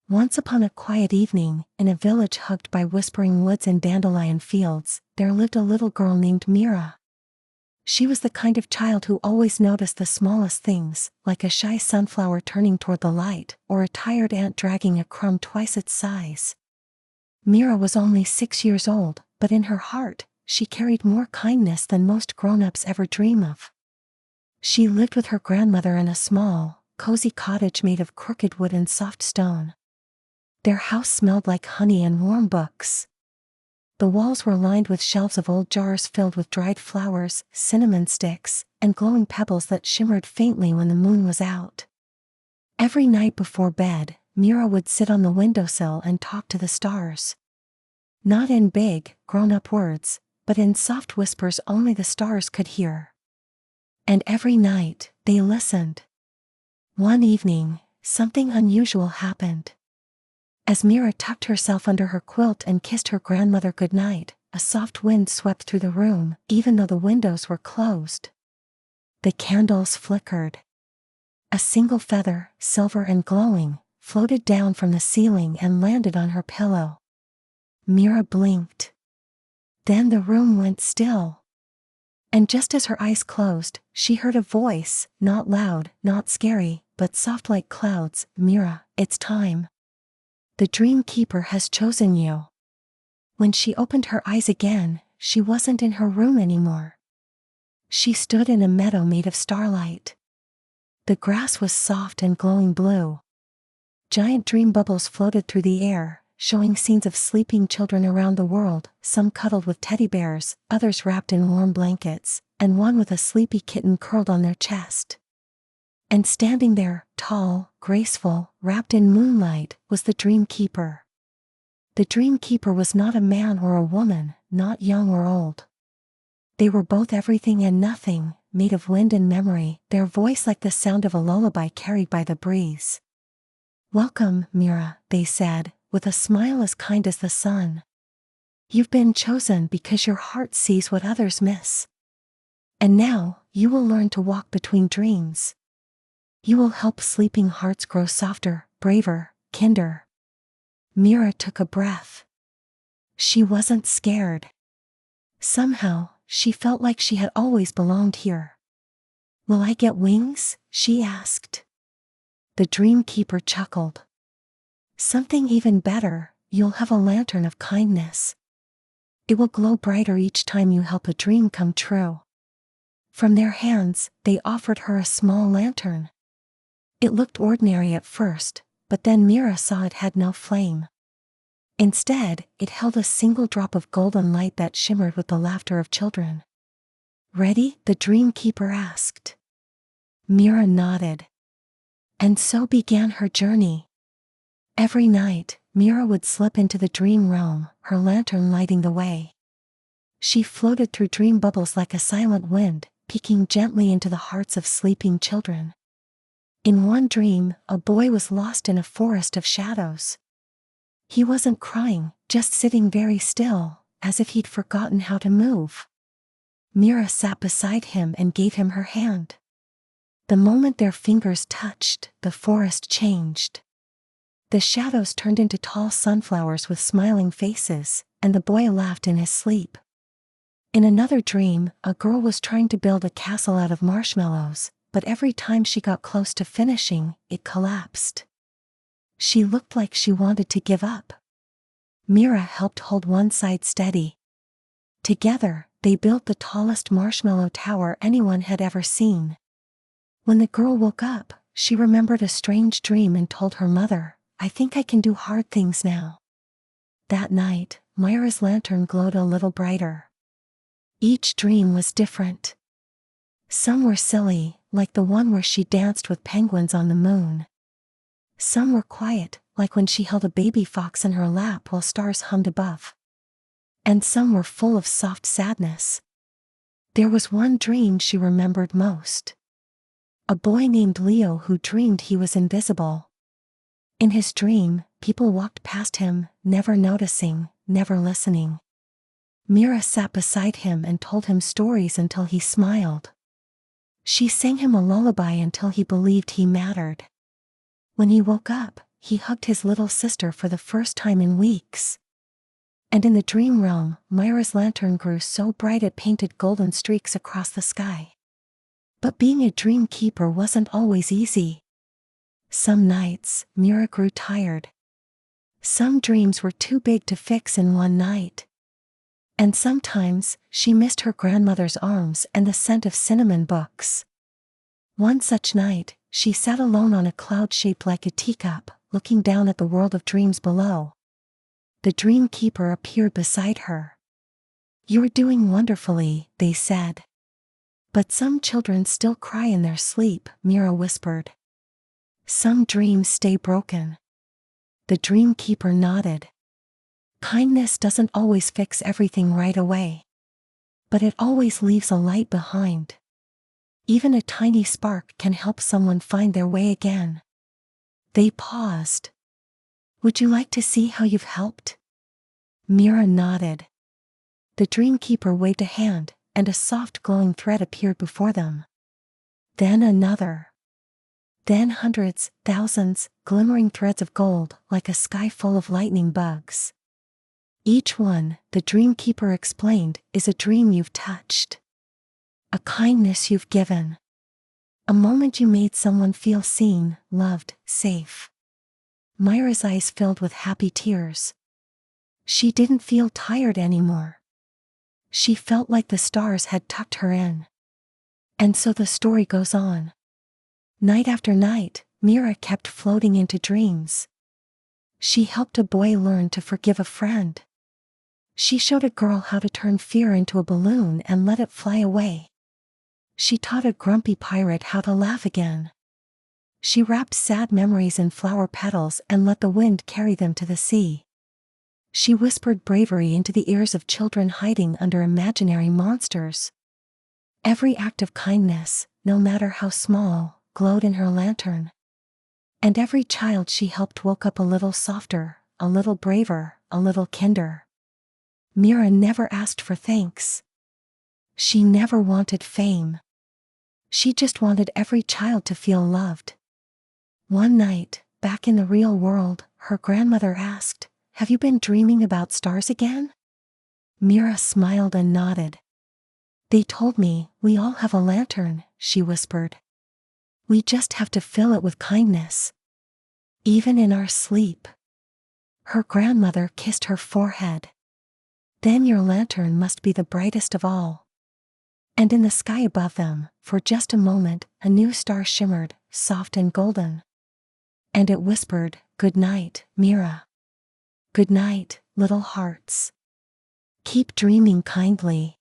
Once upon a quiet evening, in a village hugged by whispering woods and dandelion fields, there lived a little girl named Mira. She was the kind of child who always noticed the smallest things, like a shy sunflower turning toward the light, or a tired ant dragging a crumb twice its size. Mira was only 6 years old, but in her heart, she carried more kindness than most grown-ups ever dream of. She lived with her grandmother in a small, cozy cottage made of crooked wood and soft stone. Their house smelled like honey and warm books. The walls were lined with shelves of old jars filled with dried flowers, cinnamon sticks, and glowing pebbles that shimmered faintly when the moon was out. Every night before bed, Mira would sit on the windowsill and talk to the stars. Not in big, grown-up words, but in soft whispers only the stars could hear. And every night, they listened. One evening, something unusual happened. As Mira tucked herself under her quilt and kissed her grandmother goodnight, a soft wind swept through the room, even though the windows were closed. The candles flickered. A single feather, silver and glowing, floated down from the ceiling and landed on her pillow. Mira blinked. Then the room went still. And just as her eyes closed, she heard a voice, not loud, not scary, but soft like clouds. "Mira, it's time. The Dreamkeeper has chosen you." When she opened her eyes again, she wasn't in her room anymore. She stood in a meadow made of starlight. The grass was soft and glowing blue. Giant dream bubbles floated through the air, showing scenes of sleeping children around the world, some cuddled with teddy bears, others wrapped in warm blankets, and one with a sleepy kitten curled on their chest. And standing there, tall, graceful, wrapped in moonlight, was the Dreamkeeper. The Dreamkeeper was not a man or a woman, not young or old. They were both everything and nothing, made of wind and memory, their voice like the sound of a lullaby carried by the breeze. "Welcome, Mira," they said, with a smile as kind as the sun. "You've been chosen because your heart sees what others miss. And now, you will learn to walk between dreams. You will help sleeping hearts grow softer, braver, kinder." Mira took a breath. She wasn't scared. Somehow, she felt like she had always belonged here. "Will I get wings?" she asked. The Dreamkeeper chuckled. "Something even better, you'll have a lantern of kindness. It will glow brighter each time you help a dream come true." From their hands, they offered her a small lantern. It looked ordinary at first, but then Mira saw it had no flame. Instead, it held a single drop of golden light that shimmered with the laughter of children. "Ready?" the Dreamkeeper asked. Mira nodded. And so began her journey. Every night, Mira would slip into the dream realm, her lantern lighting the way. She floated through dream bubbles like a silent wind, peeking gently into the hearts of sleeping children. In one dream, a boy was lost in a forest of shadows. He wasn't crying, just sitting very still, as if he'd forgotten how to move. Mira sat beside him and gave him her hand. The moment their fingers touched, the forest changed. The shadows turned into tall sunflowers with smiling faces, and the boy laughed in his sleep. In another dream, a girl was trying to build a castle out of marshmallows, but every time she got close to finishing, it collapsed. She looked like she wanted to give up. Mira helped hold one side steady. Together, they built the tallest marshmallow tower anyone had ever seen. When the girl woke up, she remembered a strange dream and told her mother, "I think I can do hard things now." That night, Mira's lantern glowed a little brighter. Each dream was different. Some were silly, like the one where she danced with penguins on the moon. Some were quiet, like when she held a baby fox in her lap while stars hummed above. And some were full of soft sadness. There was one dream she remembered most. A boy named Leo who dreamed he was invisible. In his dream, people walked past him, never noticing, never listening. Mira sat beside him and told him stories until he smiled. She sang him a lullaby until he believed he mattered. When he woke up, he hugged his little sister for the first time in weeks. And in the dream realm, Mira's lantern grew so bright it painted golden streaks across the sky. But being a dreamkeeper wasn't always easy. Some nights, Mira grew tired. Some dreams were too big to fix in one night. And sometimes, she missed her grandmother's arms and the scent of cinnamon books. One such night, she sat alone on a cloud shaped like a teacup, looking down at the world of dreams below. The Dreamkeeper appeared beside her. "You're doing wonderfully," they said. "But some children still cry in their sleep," Mira whispered. "Some dreams stay broken." The Dreamkeeper nodded. "Kindness doesn't always fix everything right away. But it always leaves a light behind. Even a tiny spark can help someone find their way again." They paused. "Would you like to see how you've helped?" Mira nodded. The Dreamkeeper waved a hand, and a soft glowing thread appeared before them. Then another. Then hundreds, thousands, glimmering threads of gold, like a sky full of lightning bugs. "Each one," the Dreamkeeper explained, "is a dream you've touched. A kindness you've given. A moment you made someone feel seen, loved, safe." Mira's eyes filled with happy tears. She didn't feel tired anymore. She felt like the stars had tucked her in. And so the story goes on. Night after night, Mira kept floating into dreams. She helped a boy learn to forgive a friend. She showed a girl how to turn fear into a balloon and let it fly away. She taught a grumpy pirate how to laugh again. She wrapped sad memories in flower petals and let the wind carry them to the sea. She whispered bravery into the ears of children hiding under imaginary monsters. Every act of kindness, no matter how small, glowed in her lantern. And every child she helped woke up a little softer, a little braver, a little kinder. Mira never asked for thanks. She never wanted fame. She just wanted every child to feel loved. One night, back in the real world, her grandmother asked, "Have you been dreaming about stars again?" Mira smiled and nodded. "They told me, we all have a lantern," she whispered. "We just have to fill it with kindness. Even in our sleep." Her grandmother kissed her forehead. "Then your lantern must be the brightest of all." And in the sky above them, for just a moment, a new star shimmered, soft and golden. And it whispered, "Good night, Mira. Good night, little hearts. Keep dreaming kindly."